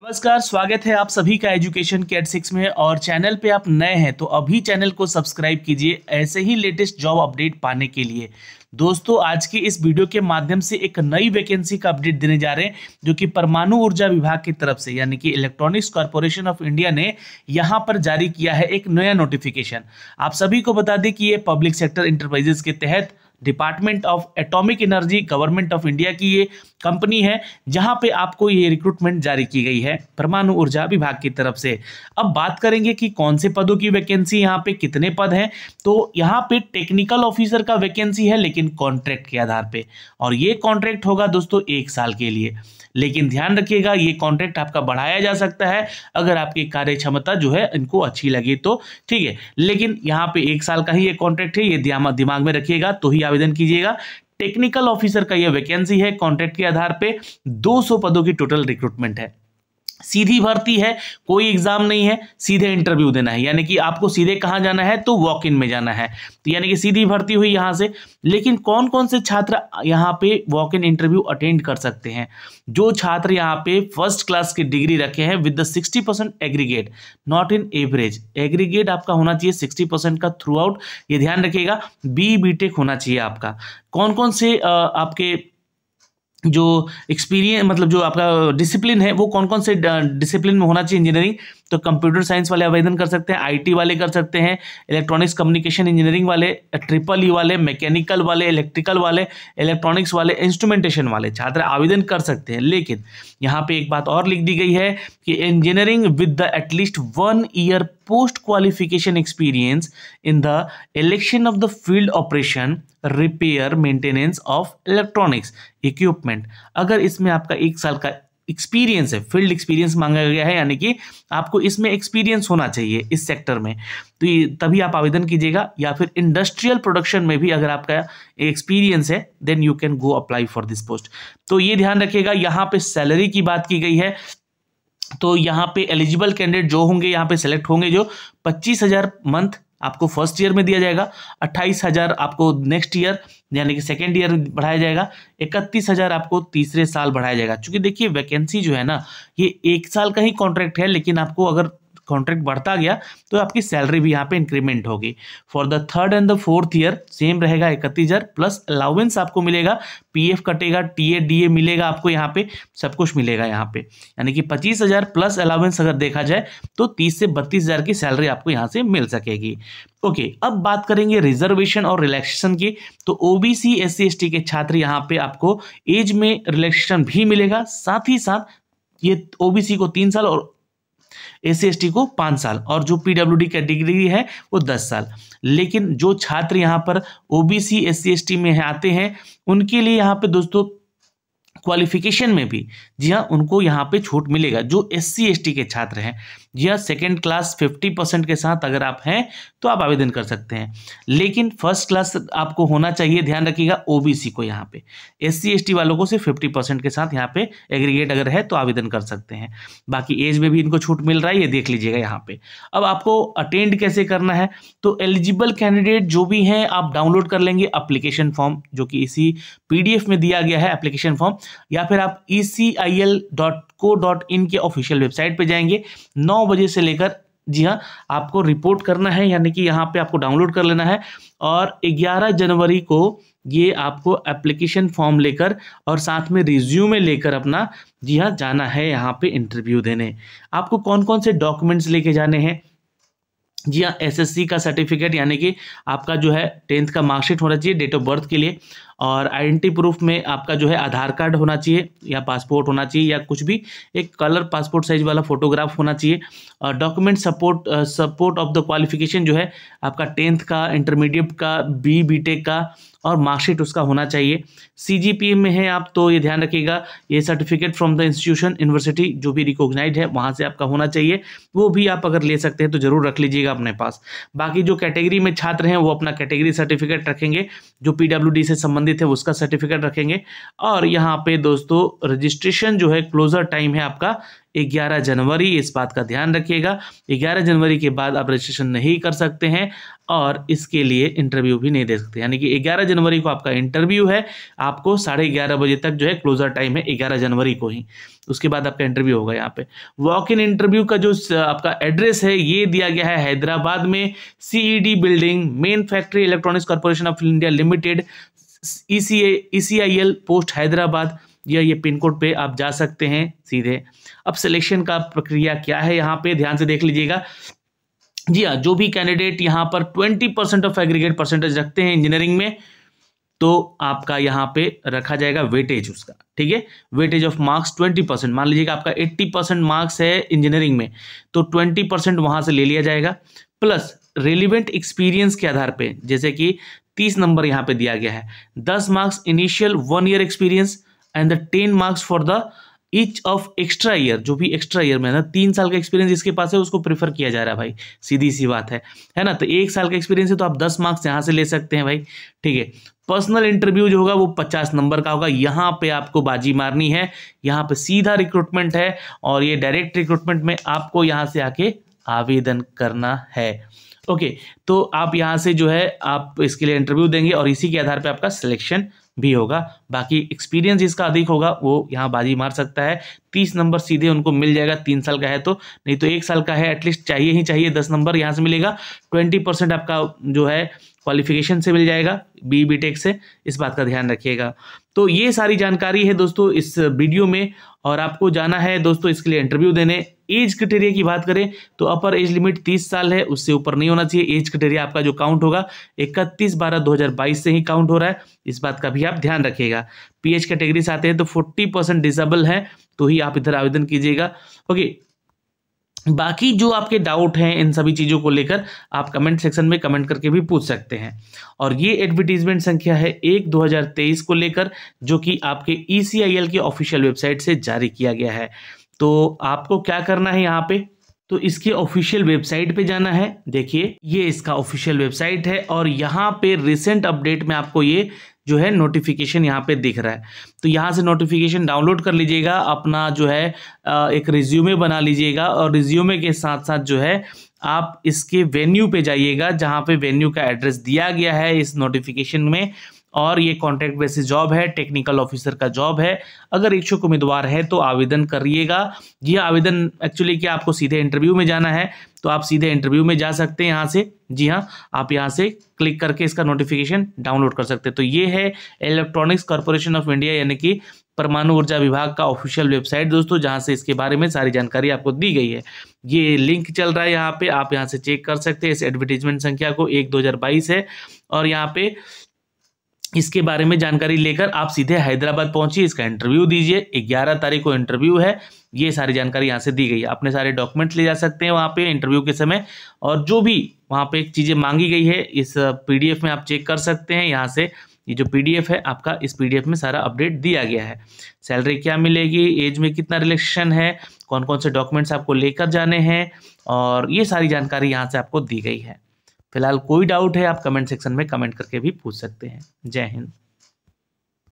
नमस्कार, स्वागत है आप सभी का एजुकेशन के एट 6 में। और चैनल पे आप नए हैं तो अभी चैनल को सब्सक्राइब कीजिए ऐसे ही लेटेस्ट जॉब अपडेट पाने के लिए। दोस्तों, आज की इस वीडियो के माध्यम से एक नई वैकेंसी का अपडेट देने जा रहे हैं जो कि परमाणु ऊर्जा विभाग की तरफ से यानी कि इलेक्ट्रॉनिक्स कॉर्पोरेशन ऑफ इंडिया ने यहां पर जारी किया है एक नया नोटिफिकेशन। आप सभी को बता दें कि ये पब्लिक सेक्टर इंटरप्राइजेस के तहत department of atomic energy government of India की ये कंपनी है जहां पे आपको ये रिक्रूटमेंट जारी की गई है परमाणु ऊर्जा विभाग की तरफ से। अब बात करेंगे कि कौन से पदों की वैकेंसी, यहाँ पे कितने पद हैं। तो यहाँ पे टेक्निकल ऑफिसर का वैकेंसी है लेकिन कॉन्ट्रैक्ट के आधार पे, और ये कॉन्ट्रैक्ट होगा दोस्तों 1 साल के लिए। लेकिन ध्यान रखिएगा ये कॉन्ट्रैक्ट आपका बढ़ाया जा सकता है अगर आपकी कार्य क्षमता जो है इनको अच्छी लगी तो, ठीक है। लेकिन यहाँ पे 1 साल का ही ये कॉन्ट्रैक्ट है, ये दिमाग में रखिएगा तो ही आवेदन कीजिएगा। टेक्निकल ऑफिसर का ये वैकेंसी है, कॉन्ट्रैक्ट के आधार पे 200 पदों की टोटल रिक्रूटमेंट है। सीधी भर्ती है, कोई एग्जाम नहीं है, सीधे इंटरव्यू देना है। यानी कि आपको सीधे कहाँ जाना है तो वॉक इन में जाना है, तो यानी कि सीधी भर्ती हुई यहाँ से। लेकिन कौन कौन से छात्र यहाँ पे वॉक इन इंटरव्यू अटेंड कर सकते हैं? जो छात्र यहाँ पे फर्स्ट क्लास की डिग्री रखे हैं with the 60% aggregate, not in average. Aggregate आपका होना चाहिए 60% का थ्रू आउट, ये ध्यान रखिएगा। BTech होना चाहिए आपका। कौन कौन से आपके जो एक्सपीरियंस मतलब जो आपका डिसिप्लिन है वो कौन कौन से डिसिप्लिन में होना चाहिए इंजीनियरिंग, तो कंप्यूटर साइंस वाले आवेदन कर सकते हैं, IT वाले कर सकते हैं, इलेक्ट्रॉनिक्स कम्युनिकेशन इंजीनियरिंग वाले, EEE वाले, मैकेनिकल वाले, इलेक्ट्रिकल वाले, इलेक्ट्रॉनिक्स वाले, इंस्ट्रूमेंटेशन वाले छात्र आवेदन कर सकते हैं। लेकिन यहाँ पे एक बात और लिख दी गई है कि engineering with the at least 1 year post qualification experience in the election of the field operation, repair, maintenance of electronics equipment. अगर इसमें आपका 1 साल का एक्सपीरियंस है, फील्ड एक्सपीरियंस मांगा गया है, यानी कि आपको इसमें एक्सपीरियंस होना चाहिए इस सेक्टर में, तो तभी आप आवेदन कीजिएगा। या फिर इंडस्ट्रियल प्रोडक्शन में भी अगर आपका एक्सपीरियंस है then you can go apply for this post. तो ये ध्यान रखिएगा। यहाँ पे सैलरी की बात की गई है, तो यहाँ पे एलिजिबल कैंडिडेट जो होंगे यहाँ पे सेलेक्ट होंगे जो 25,000 मंथ आपको फर्स्ट ईयर में दिया जाएगा, 28,000 आपको नेक्स्ट ईयर यानी कि सेकेंड ईयर बढ़ाया जाएगा, 31,000 आपको तीसरे साल बढ़ाया जाएगा। क्योंकि देखिए वैकेंसी जो है ना ये 1 साल का ही कॉन्ट्रैक्ट है, लेकिन आपको अगर कॉन्ट्रैक्ट बढ़ता गया तो आपकी सैलरी भी यहाँ पे इंक्रीमेंट होगी। For the 3rd and the 4th year same रहेगा 31,000 प्लस अलाउंस आपको मिलेगा, PF कटेगा, TA DA मिलेगा आपको, यहाँ पे सब कुछ मिलेगा यहाँ पे। यानी कि 25,000 प्लस अलाउंस अगर देखा जाए तो 30 से 32,000 की सैलरी आपको यहाँ से मिल सकेगी। ओके, अब बात करेंगे रिजर्वेशन और रिलैक्सेशन की। तो OBC SC ST के छात्र यहाँ पे आपको एज में रिलैक्सेशन भी मिलेगा, साथ ही साथ ये OBC को 3 साल और SC ST को 5 साल, और जो PWD कैटेगरी है वो 10 साल। लेकिन जो छात्र यहाँ पर OBC SC ST में आते हैं उनके लिए यहाँ पे दोस्तों क्वालिफिकेशन में भी जी हाँ उनको यहाँ पे छूट मिलेगा। जो SC ST के छात्र हैं जी हाँ सेकेंड क्लास 50% के साथ अगर आप हैं तो आप आवेदन कर सकते हैं, लेकिन फर्स्ट क्लास आपको होना चाहिए, ध्यान रखिएगा। OBC को यहाँ पे, SC ST वालों को सिर्फ 50% के साथ यहाँ पे एग्रीगेट अगर है तो आवेदन कर सकते हैं। बाकी एज में भी इनको छूट मिल रहा है, ये देख लीजिएगा यहाँ पे। अब आपको अटेंड कैसे करना है, तो एलिजिबल कैंडिडेट जो भी हैं आप डाउनलोड कर लेंगे एप्लीकेशन फॉर्म, जो कि इसी PDF में दिया गया है एप्लीकेशन फॉर्म, या फिर आप ECIL.co.in के ऑफिशियल वेबसाइट पे जाएंगे। 9 बजे से लेकर जी हाँ आपको रिपोर्ट करना है, यानी कि यहाँ पे आपको डाउनलोड कर लेना है, और 11 जनवरी को ये आपको एप्लीकेशन फॉर्म लेकर और साथ में रिज्यूमे लेकर अपना जी हाँ जाना है यहाँ पे इंटरव्यू देने। आपको कौन कौन से डॉक्यूमेंट्स लेके जाने हैं, जी हाँ SSC का सर्टिफिकेट यानी कि आपका जो है 10th का मार्कशीट होना चाहिए डेट ऑफ बर्थ के लिए, और आइडेंटिटी प्रूफ में आपका जो है आधार कार्ड होना चाहिए या पासपोर्ट होना चाहिए, या कुछ भी एक कलर पासपोर्ट साइज वाला फोटोग्राफ होना चाहिए। और document support of the qualification जो है आपका 10th का, इंटरमीडिएट का, BTech का, और मार्कशीट उसका होना चाहिए। CGPA में है आप तो ये ध्यान रखिएगा, ये certificate from the institution university जो भी रिकॉग्नाइज्ड है वहाँ से आपका होना चाहिए, वो भी आप अगर ले सकते हैं तो जरूर रख लीजिएगा अपने पास। बाकी जो कैटेगरी में छात्र हैं वो अपना कैटेगरी सर्टिफिकेट रखेंगे जो PWD से संबंधित संबंधित है उसका सर्टिफिकेट रखेंगे। और यहाँ पे दोस्तों रजिस्ट्रेशन जो है क्लोजर टाइम है आपका 11 जनवरी, इस बात का ध्यान रखिएगा। 11 जनवरी के बाद आप रजिस्ट्रेशन नहीं कर सकते हैं और इसके लिए इंटरव्यू भी नहीं दे सकते, यानी कि 11 जनवरी को आपका इंटरव्यू है, आपको 11:30 बजे तक जो है क्लोजर टाइम है 11 जनवरी को ही, उसके बाद आपका इंटरव्यू होगा। यहाँ पे वॉक इन इंटरव्यू का जो आपका एड्रेस है ये दिया गया है हैदराबाद में, CED building, main factory electronics corporation of India limited, ECIL post Hyderabad, या ये पिन कोड पे आप जा सकते हैं सीधे। अब सिलेक्शन का प्रक्रिया क्या है यहाँ पे ध्यान से देख लीजिएगा। जी हाँ, जो भी कैंडिडेट यहाँ पर 20% ऑफ एग्रीगेट परसेंटेज रखते हैं इंजीनियरिंग में, तो आपका यहाँ पे रखा जाएगा वेटेज उसका, ठीक है, वेटेज ऑफ मार्क्स 20%। मान लीजिएगा आपका 80% मार्क्स है इंजीनियरिंग में, तो 20% वहां से ले लिया जाएगा, प्लस रेलिवेंट एक्सपीरियंस के आधार पे, जैसे कि 30 नंबर यहाँ पे दिया गया है, 10 marks initial 1 year experience and the 10 marks for the each of extra year, जो भी एक्स्ट्रा ईयर में है ना, 3 साल का एक्सपीरियंस जिसके पास है उसको प्रीफर किया जा रहा है भाई, सीधी सी बात है ना। तो 1 साल का एक्सपीरियंस है तो आप 10 मार्क्स यहाँ से ले सकते हैं भाई, ठीक है। पर्सनल इंटरव्यू जो होगा वो 50 नंबर का होगा, यहाँ पे आपको बाजी मारनी है, यहाँ पे सीधा रिक्रूटमेंट है और ये डायरेक्ट रिक्रूटमेंट में आपको यहाँ से आके आवेदन करना है। ओके, तो आप यहाँ से जो है आप इसके लिए इंटरव्यू देंगे और इसी के आधार पे आपका सिलेक्शन भी होगा। बाकी एक्सपीरियंस जिसका अधिक होगा वो यहाँ बाजी मार सकता है, 30 नंबर सीधे उनको मिल जाएगा, 3 साल का है तो, नहीं तो 1 साल का है एटलीस्ट चाहिए ही चाहिए, 10 नंबर यहाँ से मिलेगा। 20% आपका जो है क्वालिफिकेशन से मिल जाएगा, BTech से, इस बात का ध्यान रखिएगा। तो ये सारी जानकारी है दोस्तों इस वीडियो में, और आपको जाना है दोस्तों इसके लिए इंटरव्यू देने। एज क्राइटेरिया की बात करें तो अपर एज लिमिट 30 साल है, उससे ऊपर नहीं होना चाहिए। एज क्राइटेरिया आपका जो काउंट होगा 31/12/2022 से ही काउंट हो रहा है, इस बात का भी आप ध्यान रखिएगा। PH कैटेगरी से आते हैं तो 40% डिसेबल है तो ही आप इधर आवेदन कीजिएगा। ओके, बाकी जो आपके डाउट हैं इन सभी चीज़ों को लेकर आप कमेंट सेक्शन में कमेंट करके भी पूछ सकते हैं। और ये एडवर्टीजमेंट संख्या है 1/2023 को लेकर, जो कि आपके ECIL की ऑफिशियल वेबसाइट से जारी किया गया है। तो आपको क्या करना है यहाँ पे, तो इसके ऑफिशियल वेबसाइट पे जाना है। देखिए ये इसका ऑफिशियल वेबसाइट है और यहाँ पे रिसेंट अपडेट में आपको ये जो है नोटिफिकेशन यहाँ पे दिख रहा है, तो यहाँ से नोटिफिकेशन डाउनलोड कर लीजिएगा, अपना जो है एक रिज्यूमे बना लीजिएगा और रिज्यूमे के साथ साथ जो है आप इसके वेन्यू पे जाइएगा जहाँ पे वेन्यू का एड्रेस दिया गया है इस नोटिफिकेशन में। और ये कॉन्ट्रैक्ट बेसिस जॉब है, टेक्निकल ऑफिसर का जॉब है। अगर इच्छुक उम्मीदवार है तो आवेदन करिएगा। ये आवेदन एक्चुअली क्या आपको सीधे इंटरव्यू में जाना है तो आप सीधे इंटरव्यू में जा सकते हैं यहाँ से। जी हाँ, आप यहाँ से क्लिक करके इसका नोटिफिकेशन डाउनलोड कर सकते हैं। तो ये है इलेक्ट्रॉनिक्स कॉर्पोरेशन ऑफ इंडिया यानी कि परमाणु ऊर्जा विभाग का ऑफिशियल वेबसाइट दोस्तों, जहाँ से इसके बारे में सारी जानकारी आपको दी गई है। ये लिंक चल रहा है यहाँ पे, आप यहाँ से चेक कर सकते हैं। इस एडवर्टीजमेंट संख्या को 1/2022 है और यहाँ पे इसके बारे में जानकारी लेकर आप सीधे हैदराबाद पहुंचिए, इसका इंटरव्यू दीजिए। 11 तारीख को इंटरव्यू है, ये सारी जानकारी यहाँ से दी गई है। अपने सारे डॉक्यूमेंट्स ले जा सकते हैं वहाँ पे इंटरव्यू के समय, और जो भी वहाँ पे चीज़ें मांगी गई है इस PDF में आप चेक कर सकते हैं। यहाँ से ये जो PDF है आपका, इस PDF में सारा अपडेट दिया गया है। सैलरी क्या मिलेगी, एज में कितना रिलैक्सेशन है, कौन कौन से डॉक्यूमेंट्स आपको लेकर जाने हैं, और ये सारी जानकारी यहाँ से आपको दी गई है। फिलहाल कोई डाउट है आप कमेंट सेक्शन में कमेंट करके भी पूछ सकते हैं। जय हिंद।